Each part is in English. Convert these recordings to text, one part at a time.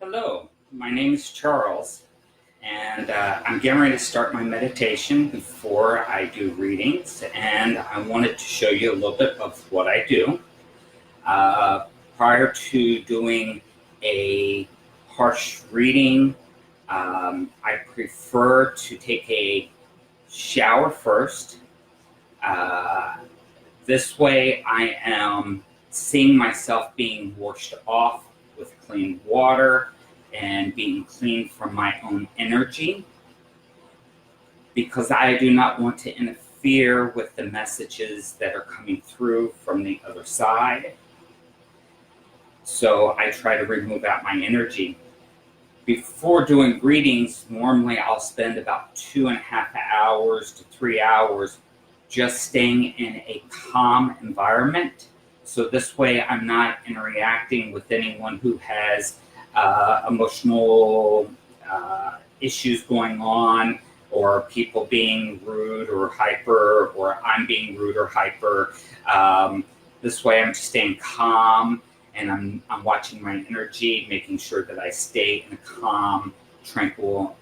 Hello, my name is Charles, and I'm getting ready to start my meditation before I do readings, and I wanted to show you a little bit of what I do. Prior to doing a harsh reading, I prefer to take a shower first. This way I am seeing myself being washed off with clean water and being clean from my own energy, because I do not want to interfere with the messages that are coming through from the other side. So I try to remove out my energy. Before doing readings, normally I'll spend about 2.5 hours to 3 hours just staying in a calm environment. So this way I'm not interacting with anyone who has emotional issues going on, or people being rude or hyper, or I'm being rude or hyper. This way I'm just staying calm, and I'm watching my energy, making sure that I stay in a calm, tranquil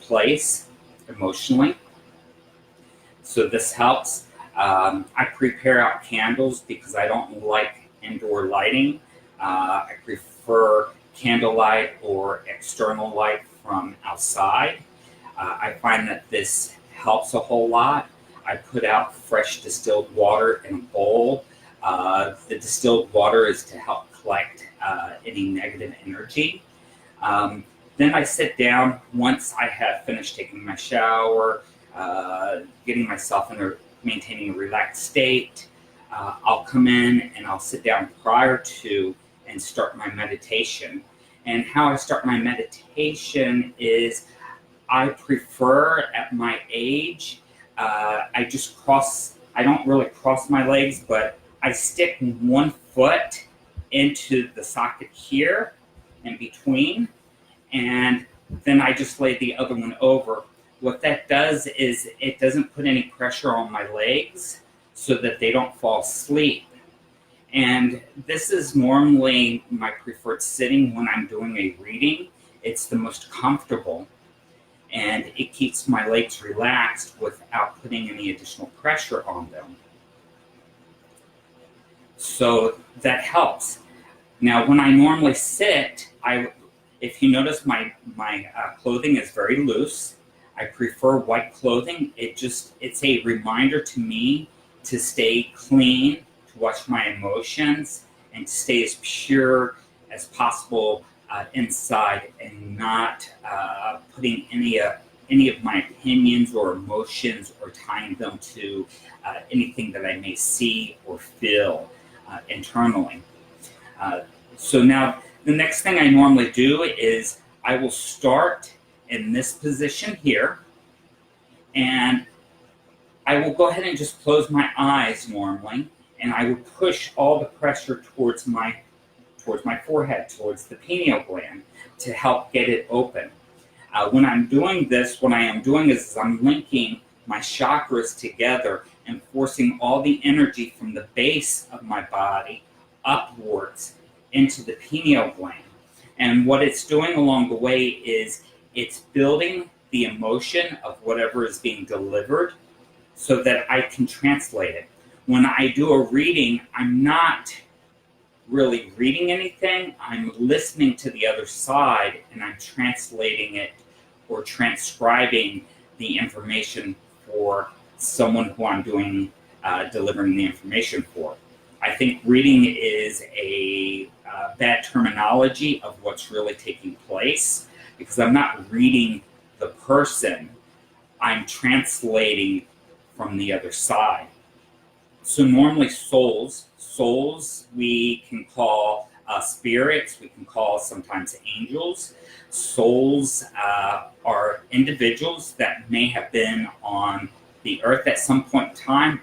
place emotionally. So this helps. I prepare out candles because I don't like indoor lighting. I prefer candlelight or external light from outside. I find that this helps a whole lot. I put out fresh distilled water in a bowl. The distilled water is to help collect any negative energy. Then I sit down once I have finished taking my shower, getting myself maintaining a relaxed state. I'll come in and I'll sit down prior to and start my meditation. And how I start my meditation is, I prefer at my age, I don't really cross my legs, but I stick one foot into the socket here in between, and then I just lay the other one over. What that does is it doesn't put any pressure on my legs so that they don't fall asleep. And this is normally my preferred sitting when I'm doing a reading. It's the most comfortable, and it keeps my legs relaxed without putting any additional pressure on them. So that helps. Now, when I normally sit, if you notice my clothing is very loose. I prefer white clothing. It's a reminder to me to stay clean, to watch my emotions, and to stay as pure as possible inside, and not putting any of my opinions or emotions or tying them to anything that I may see or feel internally. So now the next thing I normally do is I will start in this position here, and I will go ahead and just close my eyes normally, and I will push all the pressure towards my forehead, towards the pineal gland, to help get it open. When I'm doing this, what I am doing is I'm linking my chakras together and forcing all the energy from the base of my body upwards into the pineal gland. And what it's doing along the way is it's building the emotion of whatever is being delivered so that I can translate it. When I do a reading, I'm not really reading anything. I'm listening to the other side, and I'm translating it or transcribing the information for someone who I'm delivering the information for. I think reading is a bad terminology of what's really taking place, because I'm not reading the person, I'm translating from the other side. So normally souls we can call spirits, we can call sometimes angels. Souls are individuals that may have been on the earth at some point in time,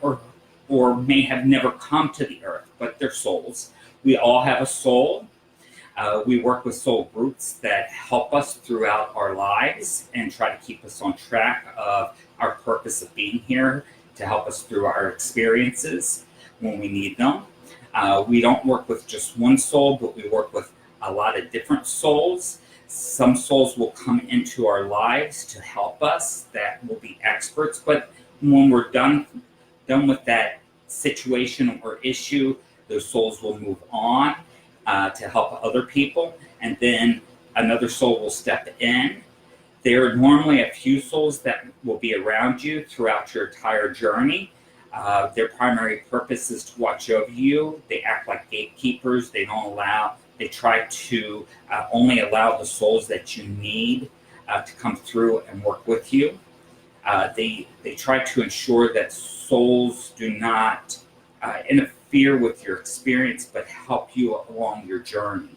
or may have never come to the earth, but they're souls. We all have a soul. We work with soul groups that help us throughout our lives and try to keep us on track of our purpose of being here, to help us through our experiences when we need them. We don't work with just one soul, but we work with a lot of different souls. Some souls will come into our lives to help us that will be experts, but when we're done with that situation or issue, those souls will move on to help other people, and then another soul will step in. There are normally a few souls that will be around you throughout your entire journey. Their primary purpose is to watch over you. They act like gatekeepers. They try to only allow the souls that you need to come through and work with you. They try to ensure that souls do not interfere with your experience, but help you along your journey.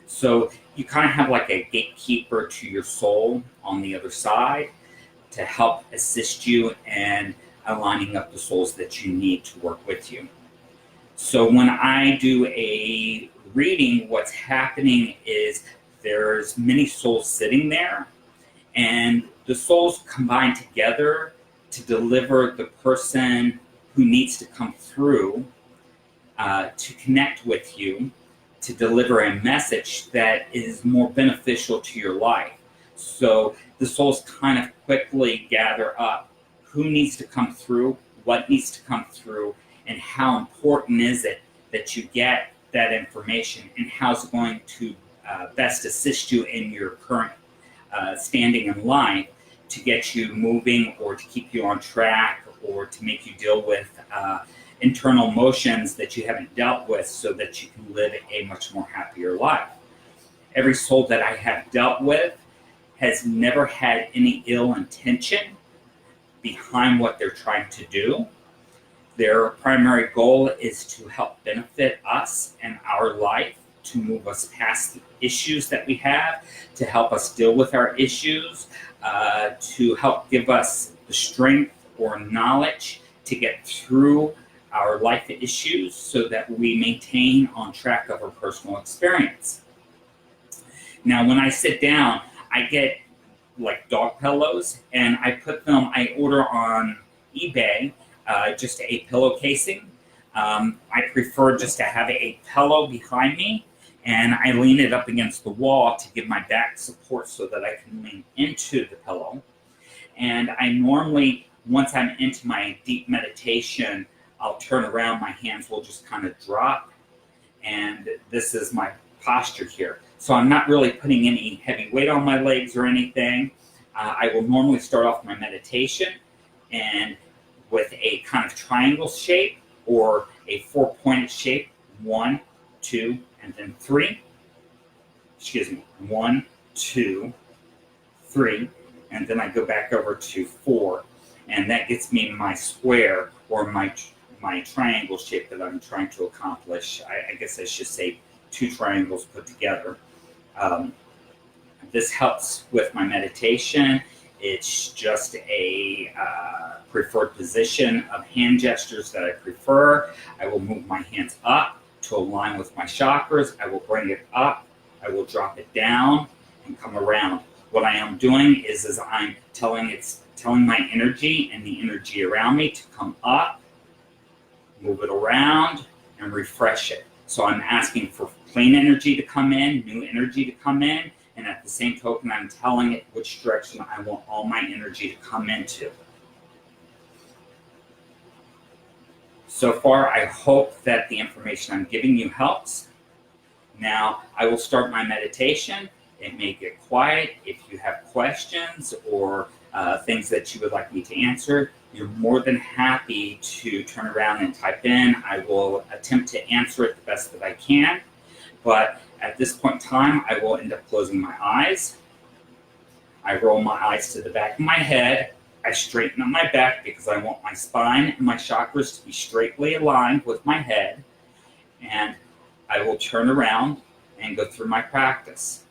So you kind of have like a gatekeeper to your soul on the other side to help assist you in aligning up the souls that you need to work with you. So when I do a reading, what's happening is there's many souls sitting there, and the souls combine together to deliver the person who needs to come through to connect with you, to deliver a message that is more beneficial to your life. So the souls kind of quickly gather up who needs to come through, what needs to come through, and how important is it that you get that information, and how's it going to best assist you in your current standing in life to get you moving, or to keep you on track, or to make you deal with internal emotions that you haven't dealt with, so that you can live a much more happier life. Every soul that I have dealt with has never had any ill intention behind what they're trying to do. Their primary goal is to help benefit us and our life, to move us past the issues that we have, to help us deal with our issues, to help give us the strength or knowledge to get through our life issues so that we maintain on track of our personal experience. Now, when I sit down, I get like dog pillows, and I order on eBay just a pillow casing. I prefer just to have a pillow behind me, and I lean it up against the wall to give my back support so that I can lean into the pillow. And I normally, once I'm into my deep meditation, I'll turn around, my hands will just kind of drop, and this is my posture here. So I'm not really putting any heavy weight on my legs or anything. I will normally start off my meditation and with a kind of triangle shape or a four-pointed shape, 1, 2, and then 3. 1, 2, 3, and then I go back over to 4, and that gets me my square or my triangle shape that I'm trying to accomplish. I guess I should say 2 triangles put together. This helps with my meditation. It's just a preferred position of hand gestures that I prefer. I will move my hands up to align with my chakras. I will bring it up. I will drop it down and come around. What I am doing is I'm telling my energy and the energy around me to come up, move it around, and refresh it. So I'm asking for clean energy to come in, new energy to come in, and at the same token, I'm telling it which direction I want all my energy to come into. So far, I hope that the information I'm giving you helps. Now, I will start my meditation. It may get quiet. If you have questions or things that you would like me to answer, you're more than happy to turn around and type in. I will attempt to answer it the best that I can. But at this point in time, I will end up closing my eyes. I roll my eyes to the back of my head. I straighten up my back because I want my spine and my chakras to be straightly aligned with my head. And I will turn around and go through my practice.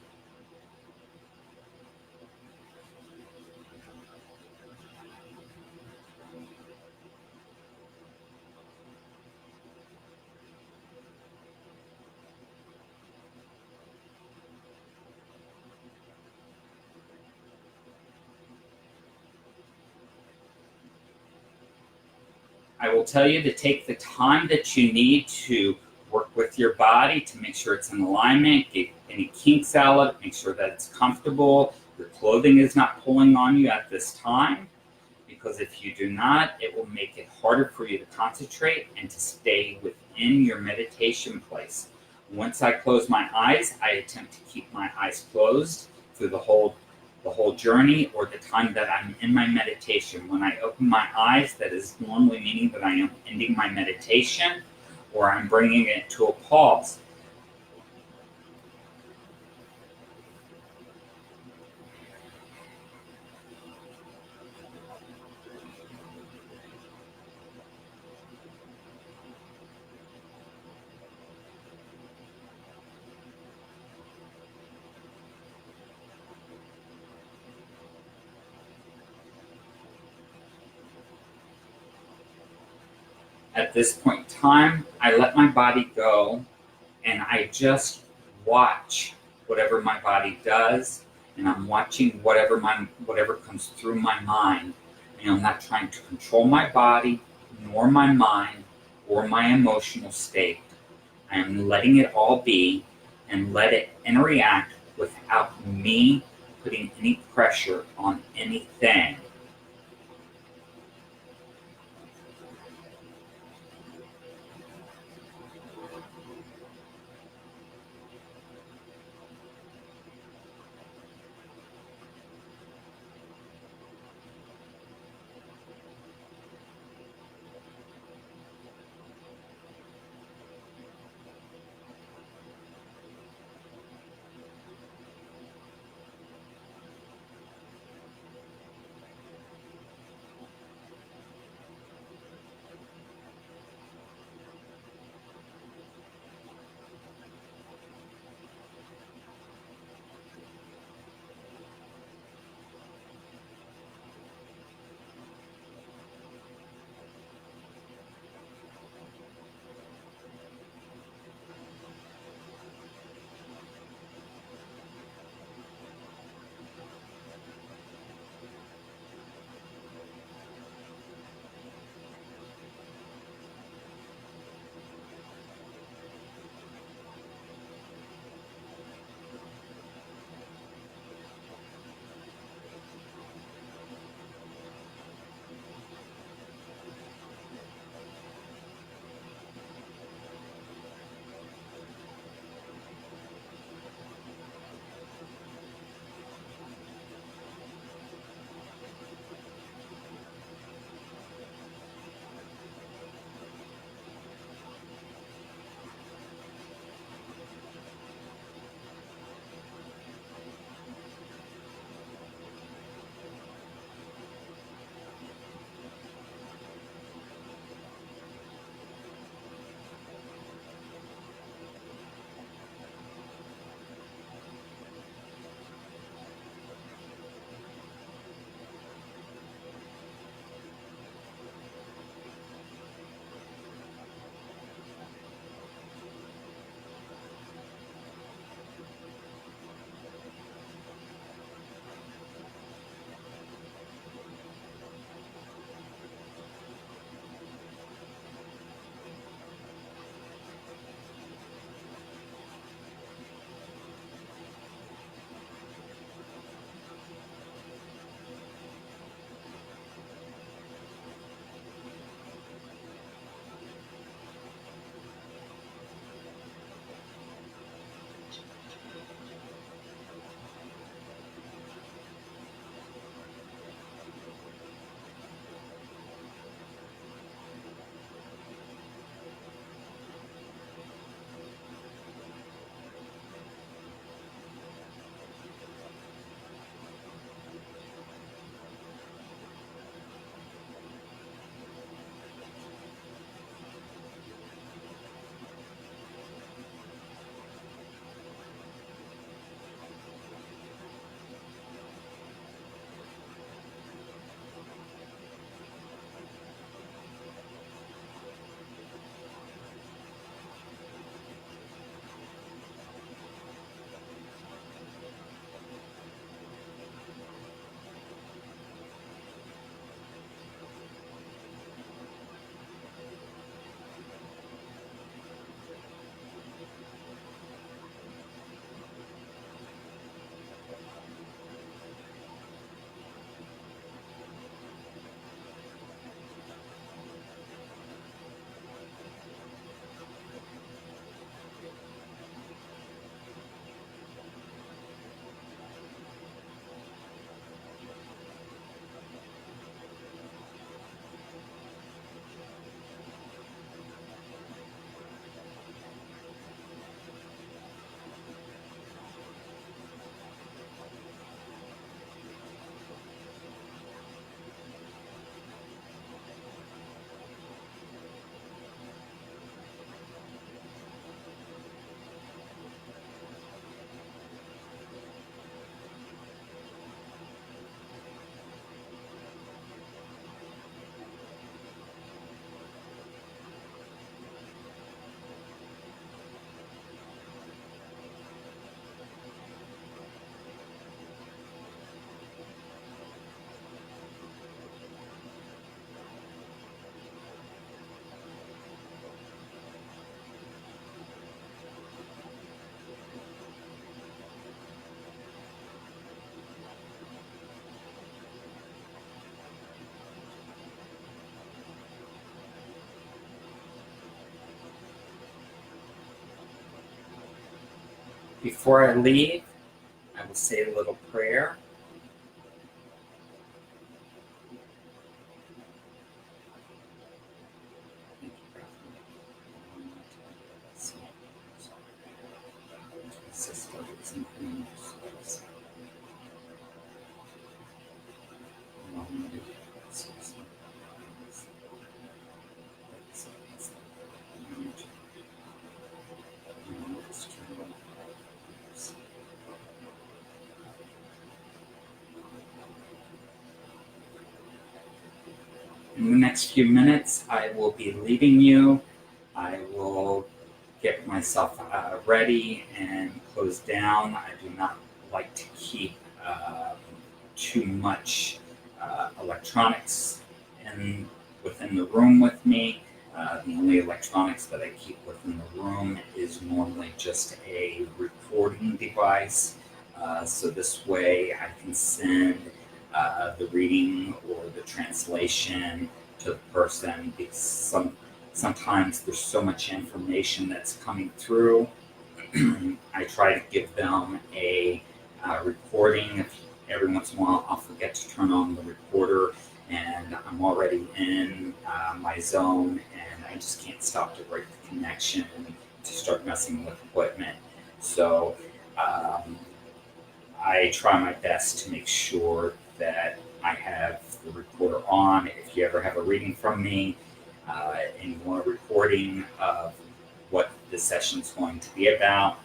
I will tell you to take the time that you need to work work with your body to make sure it's in alignment, get any kinks out, make sure that it's comfortable, your clothing is not pulling on you at this time, because if you do not, it will make it harder for you to concentrate and to stay within your meditation place. Once I close my eyes, I attempt to keep my eyes closed through the whole journey or the time that I'm in my meditation. When I open my eyes, that is normally meaning that I am ending my meditation or I'm bringing it to a pause. At this point in time, I let my body go and I just watch whatever my body does, and I'm watching whatever comes through my mind. And I'm not trying to control my body, nor my mind, or my emotional state. I am letting it all be and let it interact without me putting any pressure on anything. Before I leave, I will say a little prayer. In the next few minutes, I will be leaving you. I will get myself ready and close down. I do not like to keep too much electronics within the room with me. The only electronics that I keep within the room is normally just a recording device. So this way I can send the reading or the translation to the person, because sometimes there's so much information that's coming through. I try to give them a recording. Every once in a while I'll forget to turn on the recorder and I'm already in my zone and I just can't stop to break the connection and to start messing with equipment. So I try my best to make sure that I have the recorder on. If you ever have a reading from me and you want a recording of what the session's going to be about,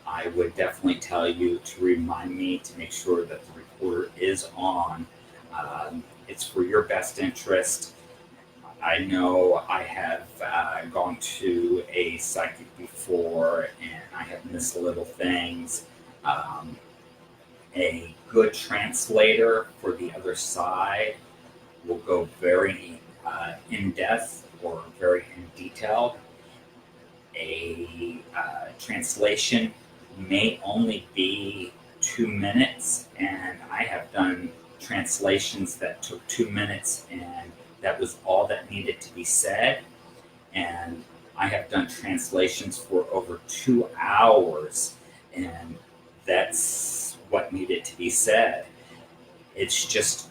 I would definitely tell you to remind me to make sure that the recorder is on. It's for your best interest. I know I have gone to a psychic before and I have missed little things. A good translator for the other side will go very in-depth or very in-detail. A translation may only be 2 minutes, and I have done translations that took 2 minutes and that was all that needed to be said. And I have done translations for over 2 hours and that's what needed to be said. It's just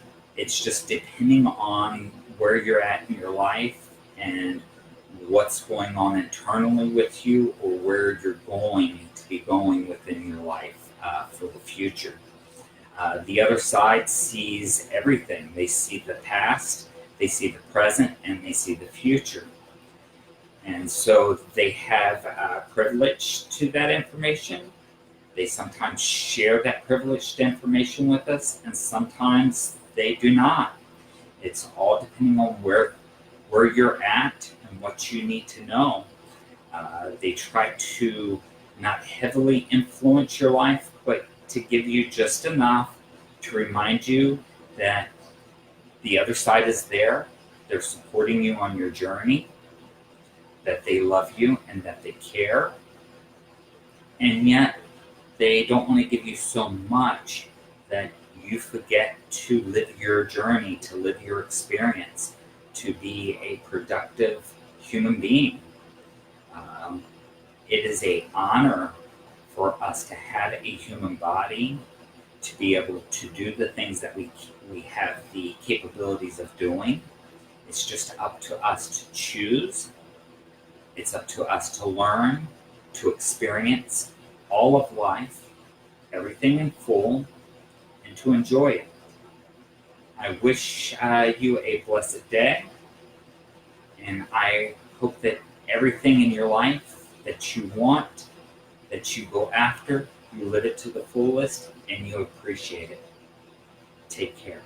depending on where you're at in your life and what's going on internally with you or where you're going to be going within your life for the future. The other side sees everything. They see the past, they see the present, and they see the future. And so they have privilege to that information. They sometimes share that privileged information with us, and sometimes they do not. It's all depending on where you're at and what you need to know. They try to not heavily influence your life, but to give you just enough to remind you that the other side is there. They're supporting you on your journey, that they love you and that they care. And yet, they don't want to give you so much that you forget to live your journey, to live your experience, to be a productive human being. It is an honor for us to have a human body, to be able to do the things that we have the capabilities of doing. It's just up to us to choose. It's up to us to learn, to experience all of life, everything in full, and to enjoy it. I wish you a blessed day, and I hope that everything in your life that you want, that you go after, you live it to the fullest, and you appreciate it. Take care.